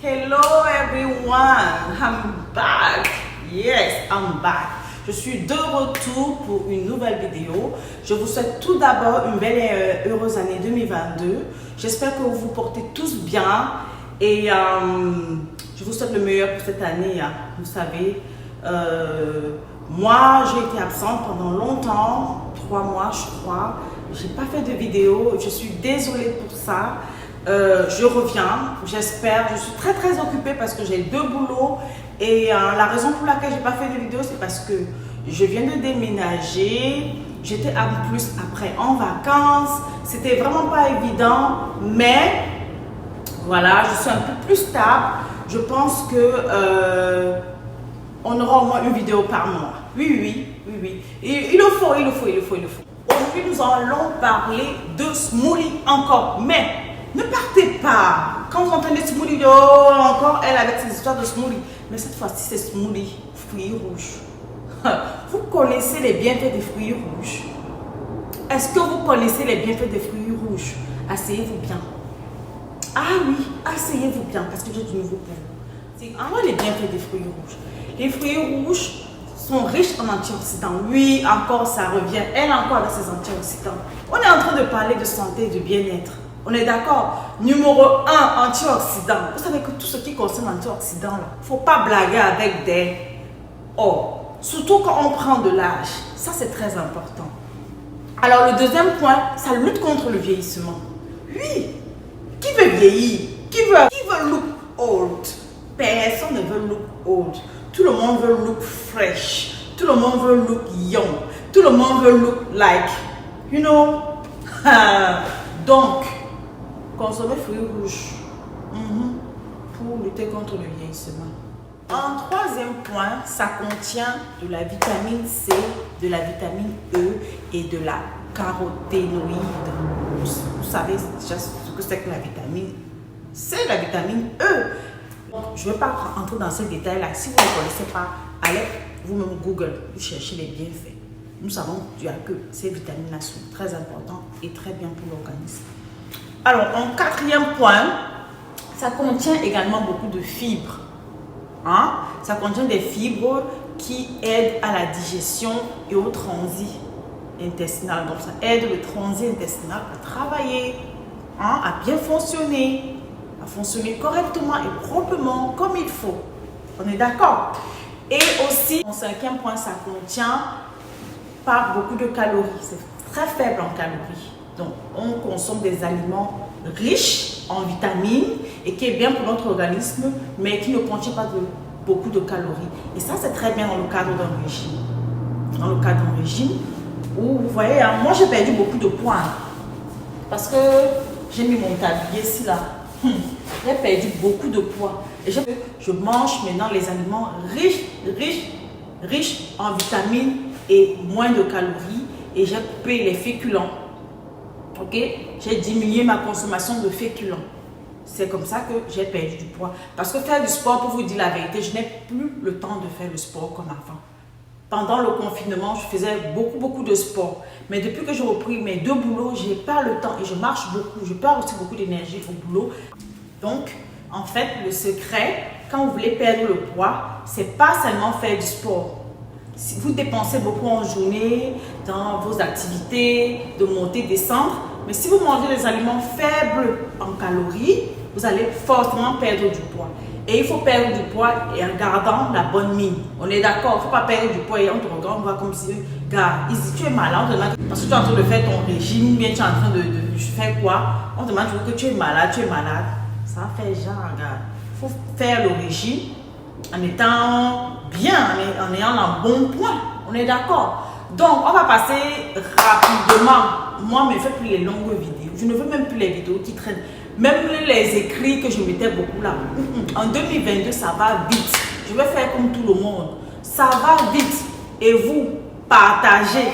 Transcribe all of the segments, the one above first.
Hello everyone, I'm back. Yes, I'm back. Je suis de retour pour une nouvelle vidéo. Je vous souhaite tout d'abord une belle et heureuse année 2022. J'espère que vous vous portez tous bien et je vous souhaite le meilleur pour cette année. Vous savez, moi j'ai été absente pendant longtemps, 3 mois je crois. J'ai pas fait de vidéo, je suis désolée pour ça. Je reviens, j'espère. Je suis très occupée parce que j'ai 2 boulots et la raison pour laquelle j'ai pas fait de vidéo, c'est parce que je viens de déménager. J'étais en plus après en vacances. C'était vraiment pas évident, mais voilà, je suis un peu plus stable. Je pense que on aura au moins une vidéo par mois. Oui. Il le faut. Aujourd'hui, nous allons parler de smoothie encore, mais ne partez pas. Quand vous entendez smoothie, oh, encore elle avec ses histoires de smoothie. Mais cette fois-ci, c'est smoothie fruits rouges. Vous connaissez les bienfaits des fruits rouges? Est-ce que vous connaissez les bienfaits des fruits rouges? Asseyez-vous bien. Ah oui, asseyez-vous bien parce que j'ai du nouveau pour vous. C'est les bienfaits des fruits rouges. Les fruits rouges sont riches en antioxydants. Oui, encore ça revient. Elle encore avec ses antioxydants. On est en train de parler de santé et de bien-être. On est d'accord? Numéro 1, antioxydants. Vous savez que tout ce qui concerne l'antioxydant, il ne faut pas blaguer avec des or. Surtout quand on prend de l'âge. Ça, c'est très important. Alors, le deuxième point, ça lutte contre le vieillissement. Oui. Qui veut vieillir? Qui veut look old? Personne ne veut look old. Tout le monde veut look fresh. Tout le monde veut look young. Tout le monde veut look like, you know. Donc, consommer fruits rouges pour lutter contre le vieillissement. En troisième point, ça contient de la vitamine C, de la vitamine E et de la caroténoïde. Vous savez déjà ce que c'est que la vitamine C, la vitamine E. Je ne vais pas entrer dans ces détails-là. Si vous ne connaissez pas, allez vous-même Google, vous cherchez les bienfaits. Nous savons que ces vitamines-là sont très importantes et très bien pour l'organisme. Alors, en quatrième point, ça contient également beaucoup de fibres. Ça contient des fibres qui aident à la digestion et au transit intestinal. Donc, ça aide le transit intestinal à travailler, à bien fonctionner, à fonctionner correctement et proprement comme il faut. On est d'accord? Et aussi, en cinquième point, ça contient pas beaucoup de calories. C'est très faible en calories. Donc, on consomme des aliments riches en vitamines et qui est bien pour notre organisme, mais qui ne contient pas beaucoup de calories. Et ça, c'est très bien dans le cadre d'un régime. Dans le cadre d'un régime où, vous voyez, moi, j'ai perdu beaucoup de poids parce que j'ai mis mon tablier ici, là. J'ai perdu beaucoup de poids. Et je mange maintenant les aliments riches en vitamines et moins de calories. Et j'ai coupé les féculents. Ok, j'ai diminué ma consommation de féculents. C'est comme ça que j'ai perdu du poids. Parce que faire du sport, pour vous dire la vérité, je n'ai plus le temps de faire le sport comme avant. Pendant le confinement, je faisais beaucoup de sport. Mais depuis que j'ai repris mes 2 boulots, je n'ai pas le temps et je marche beaucoup. Je perds aussi beaucoup d'énergie au boulot. Donc, en fait, le secret, quand vous voulez perdre le poids, c'est pas seulement faire du sport. Si vous dépensez beaucoup en journée, dans vos activités, de monter, descendre, mais si vous mangez des aliments faibles en calories, vous allez forcément perdre du poids. Et il faut perdre du poids et en gardant la bonne mine. On est d'accord, il ne faut pas perdre du poids et on te regarde, on voit comme si, gars, ici tu es malade, on te demande, parce que tu es en train de faire ton régime, bien tu es en train de faire quoi, on te demande que tu es malade, Ça fait genre, gars, il faut faire le régime en étant bien, en ayant un bon point. On est d'accord. Donc, on va passer rapidement. Moi, je ne fais plus les longues vidéos. Je ne veux même plus les vidéos qui traînent. Même les écrits que je mettais beaucoup là. En 2022, ça va vite. Je vais faire comme tout le monde. Ça va vite. Et vous, partagez.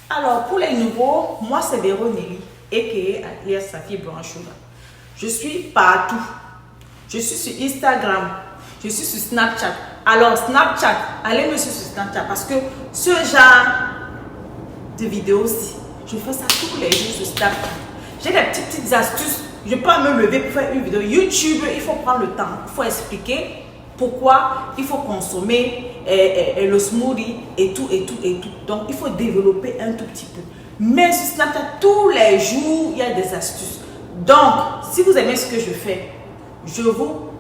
Alors, pour les nouveaux, moi c'est Véro Nelly, a.k.a. Alias Safi Blanchot. Je suis partout. Je suis sur Instagram. Je suis sur Snapchat. Alors, Snapchat, allez me suivre sur Snapchat parce que ce genre de vidéos-ci, je fais ça tous les jours sur Snapchat. J'ai des petites astuces. Je peux pas me lever pour faire une vidéo. YouTube, il faut prendre le temps. Il faut expliquer pourquoi il faut consommer le smoothie et tout. Donc, il faut développer un tout petit peu. Mais sur Snapchat, tous les jours, il y a des astuces. Donc, si vous aimez ce que je fais, je vous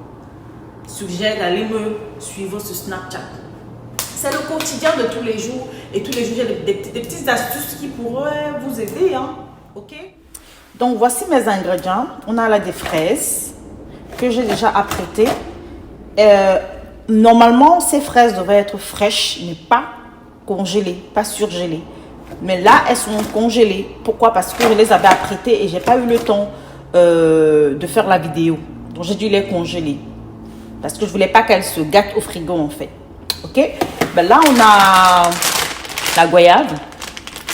suggère d'aller me suivre sur Snapchat. C'est le quotidien de tous les jours. Et tous les jours, j'ai des petites astuces qui pourraient vous aider. Hein? Ok? Donc, voici mes ingrédients. On a là des fraises que j'ai déjà apprêtées. Normalement, ces fraises devraient être fraîches, mais pas congelées, pas surgelées. Mais là, elles sont congelées. Pourquoi? Parce que je les avais apprêtées et j'ai pas eu le temps de faire la vidéo. Donc, j'ai dû les congeler. Parce que je voulais pas qu'elles se gâtent au frigo, en fait. Ok? Ben là, on a la goyave.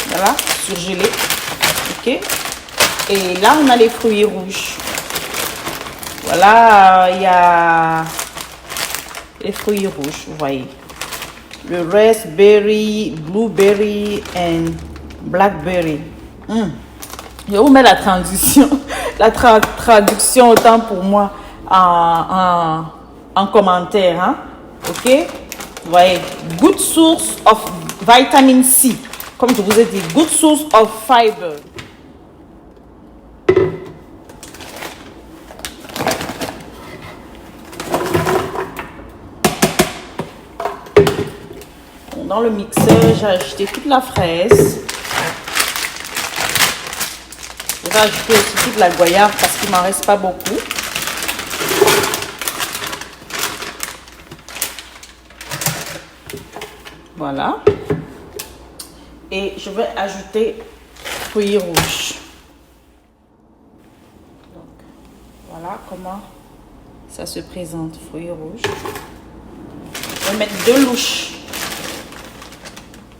Voilà, surgelée. Ok? Et là, on a les fruits rouges. Voilà, il y a les fruits rouges, vous voyez. Le raspberry, blueberry et blackberry. Je vous mets la traduction, traduction autant pour moi en commentaire. Hein? Ok? Vous voyez, good source of vitamin C. Comme je vous ai dit, good source of fiber. Dans le mixeur, j'ai ajouté toute la fraise. Je vais ajouter aussi toute la goyave parce qu'il ne m'en reste pas beaucoup. Voilà. Et je vais ajouter fruits rouges. Donc, voilà comment ça se présente, fruits rouges. Je vais mettre 2 louches.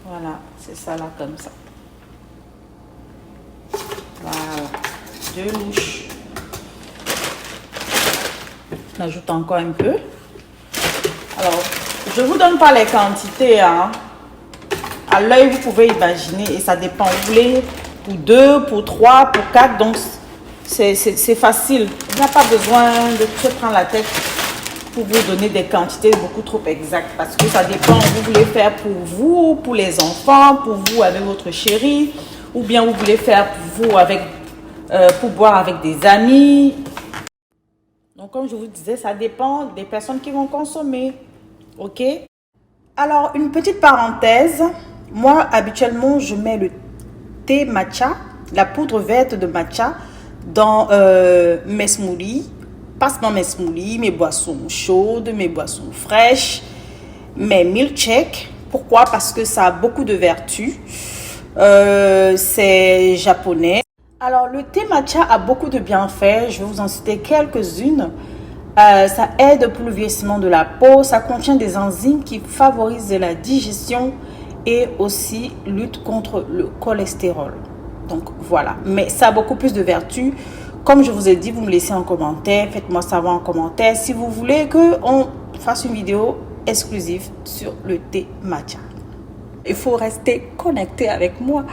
Voilà, c'est ça là, comme ça. Voilà, 2 louches. J'ajoute encore un peu. Alors, je ne vous donne pas les quantités. Hein. À l'œil, vous pouvez imaginer et ça dépend. Vous voulez pour 2, pour 3, pour 4. Donc, c'est facile. Il n'y a pas besoin de se prendre la tête pour vous donner des quantités beaucoup trop exactes parce que ça dépend. Vous voulez faire pour vous, pour les enfants, pour vous avec votre chéri, ou bien vous voulez faire pour vous avec pour boire avec des amis. Donc comme je vous disais, ça dépend des personnes qui vont consommer. Ok? Alors une petite parenthèse, moi habituellement je mets le thé matcha, la poudre verte de matcha dans mes smoothies. Pas seulement mes smoothies, mes boissons chaudes, mes boissons fraîches, mes milkshakes. Pourquoi? Parce que ça a beaucoup de vertus. C'est japonais. Alors, le thé matcha a beaucoup de bienfaits. Je vais vous en citer quelques-unes. Ça aide pour le vieillissement de la peau. Ça contient des enzymes qui favorisent la digestion et aussi lutte contre le cholestérol. Donc, voilà. Mais ça a beaucoup plus de vertus. Comme je vous ai dit, vous me laissez en commentaire. Faites-moi savoir en commentaire si vous voulez qu'on fasse une vidéo exclusive sur le thé matcha. Il faut rester connecté avec moi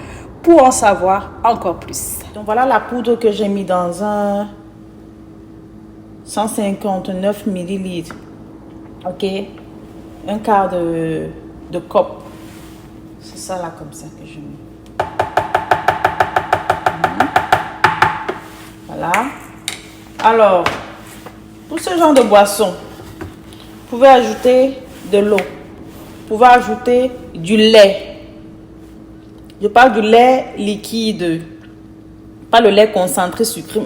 pour en savoir encore plus. Donc voilà la poudre que j'ai mis dans un 159 ml. Ok, un quart de coupe. C'est ça là comme ça que je mets. Voilà. Alors, pour ce genre de boisson, vous pouvez ajouter de l'eau. Vous pouvez ajouter du lait. Je parle du lait liquide. Pas le lait concentré sucré.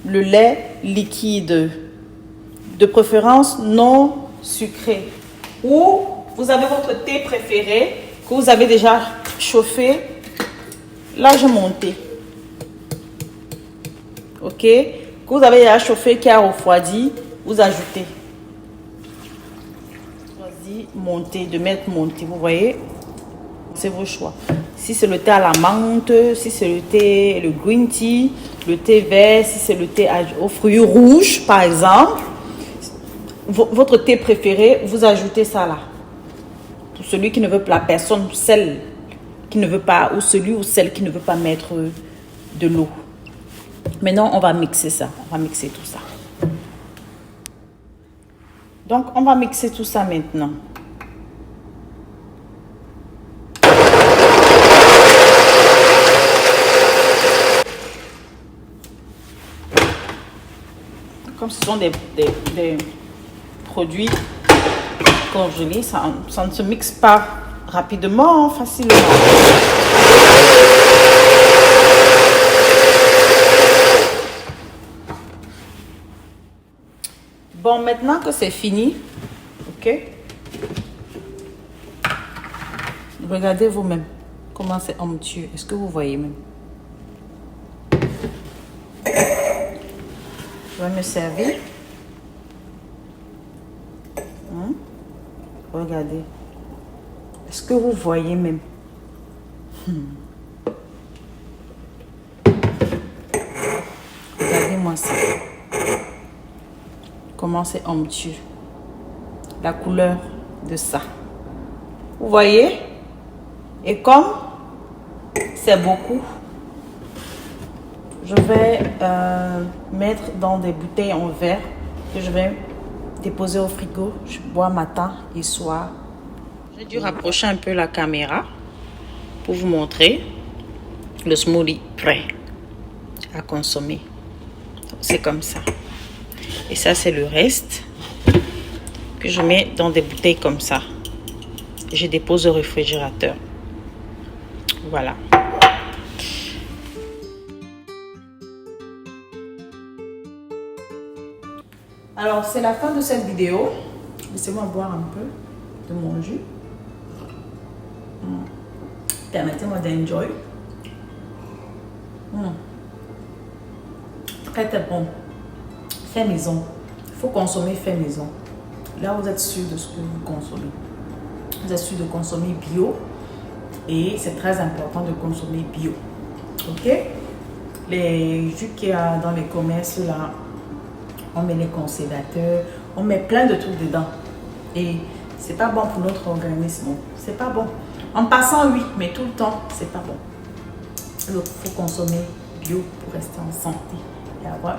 Le lait liquide. De préférence non sucré. Ou vous avez votre thé préféré que vous avez déjà chauffé. Là, je monte. Ok, que vous avez déjà chauffé, qui a refroidi, vous ajoutez. Choisis monter, de mettre monter, vous voyez. C'est vos choix. Si c'est le thé à la menthe, si c'est le green tea, le thé vert, si c'est le thé aux fruits rouges, par exemple, votre thé préféré, vous ajoutez ça là. Pour celui qui ne veut pas, la personne, celle qui ne veut pas, ou celui ou celle qui ne veut pas mettre de l'eau. Maintenant, on va mixer ça. On va mixer tout ça. Donc, on va mixer tout ça maintenant. Comme ce sont des produits congelés, ça ne se mixe pas rapidement, facilement. Bon, maintenant que c'est fini, ok, regardez vous-même comment c'est onctueux. Est-ce que vous voyez même? Je vais me servir. Regardez. Est-ce que vous voyez même? Regardez-moi ça. Comment c'est onctueux. La couleur de ça. Vous voyez? Et comme c'est beaucoup, je vais mettre dans des bouteilles en verre que je vais déposer au frigo. Je bois matin et soir. J'ai dû rapprocher un peu la caméra pour vous montrer le smoothie prêt à consommer. C'est comme ça. Et ça, c'est le reste que je mets dans des bouteilles comme ça. Je dépose au réfrigérateur. Voilà. Alors, c'est la fin de cette vidéo. Laissez-moi boire un peu de mon jus. Permettez-moi d'enjoy. Très très bon. Fait maison. Il faut consommer fait maison. Là, vous êtes sûr de ce que vous consommez. Vous êtes sûr de consommer bio. Et c'est très important de consommer bio. Ok? Les jus qu'il y a dans les commerces là, on met les conservateurs, on met plein de trucs dedans. Et c'est pas bon pour notre organisme. C'est pas bon. En passant, oui, mais tout le temps, c'est pas bon. Donc, il faut consommer bio pour rester en santé et avoir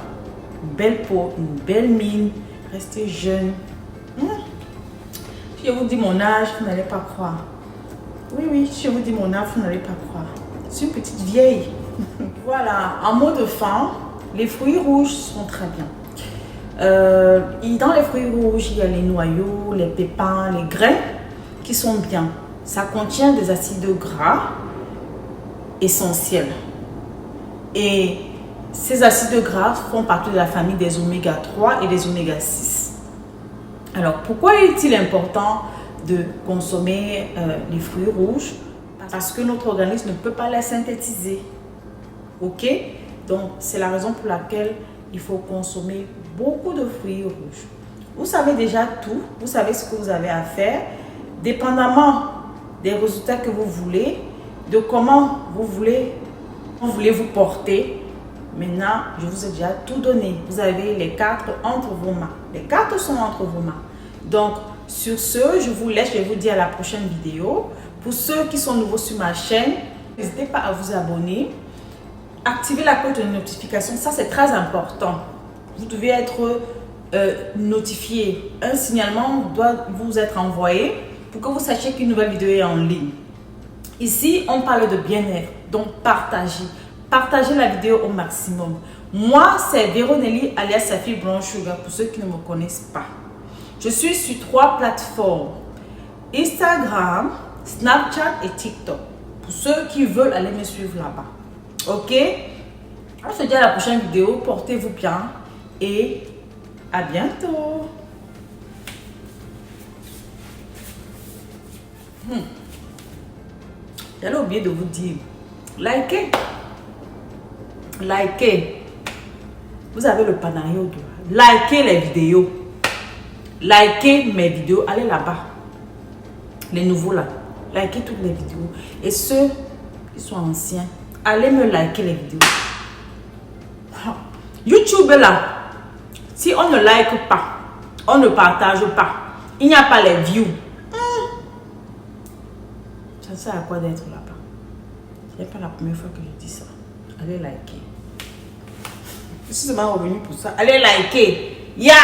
une belle peau, une belle mine, rester jeune. Si je vous dis mon âge, vous n'allez pas croire. Oui, oui, si je vous dis mon âge, vous n'allez pas croire. Je suis une petite vieille. Voilà, en mot de fin, les fruits rouges sont très bien. Dans les fruits rouges, il y a les noyaux, les pépins, les grains qui sont bien. Ça contient des acides gras essentiels. Et ces acides gras font partie de la famille des oméga 3 et des oméga 6. Alors, pourquoi est-il important de consommer les fruits rouges? Parce que notre organisme ne peut pas les synthétiser. Ok? Donc, c'est la raison pour laquelle il faut consommer beaucoup de fruits rouges. Vous savez déjà tout, vous savez ce que vous avez à faire, dépendamment des résultats que vous voulez, de comment vous voulez vous porter. Maintenant, je vous ai déjà tout donné. Vous avez les cartes entre vos mains. Les cartes sont entre vos mains. Donc, sur ce, je vous laisse, je vous dis à la prochaine vidéo. Pour ceux qui sont nouveaux sur ma chaîne, n'hésitez pas à vous abonner. Activez la cloche de notification, ça c'est très important. Vous devez être notifié. Un signalement doit vous être envoyé pour que vous sachiez qu'une nouvelle vidéo est en ligne. Ici, on parle de bien-être, donc partagez. Partagez la vidéo au maximum. Moi, c'est Véronelli alias Safi Blanc Sugar pour ceux qui ne me connaissent pas. Je suis sur 3 plateformes. Instagram, Snapchat et TikTok. Pour ceux qui veulent aller me suivre là-bas. Ok? On se dit à la prochaine vidéo. Portez-vous bien et à bientôt. J'allais oublier de vous dire, likez. Likez. Vous avez le panaillot de likez les vidéos. Likez mes vidéos. Allez là-bas. Les nouveaux là. likez toutes les vidéos. Et ceux qui sont anciens, allez me liker les vidéos. YouTube là, si on ne like pas, on ne partage pas, il n'y a pas les views. Ça sert à quoi d'être là-bas? Ce n'est pas la première fois que je dis ça. Allez liker. Je suis seulement revenu pour ça. Allez liker. Ya!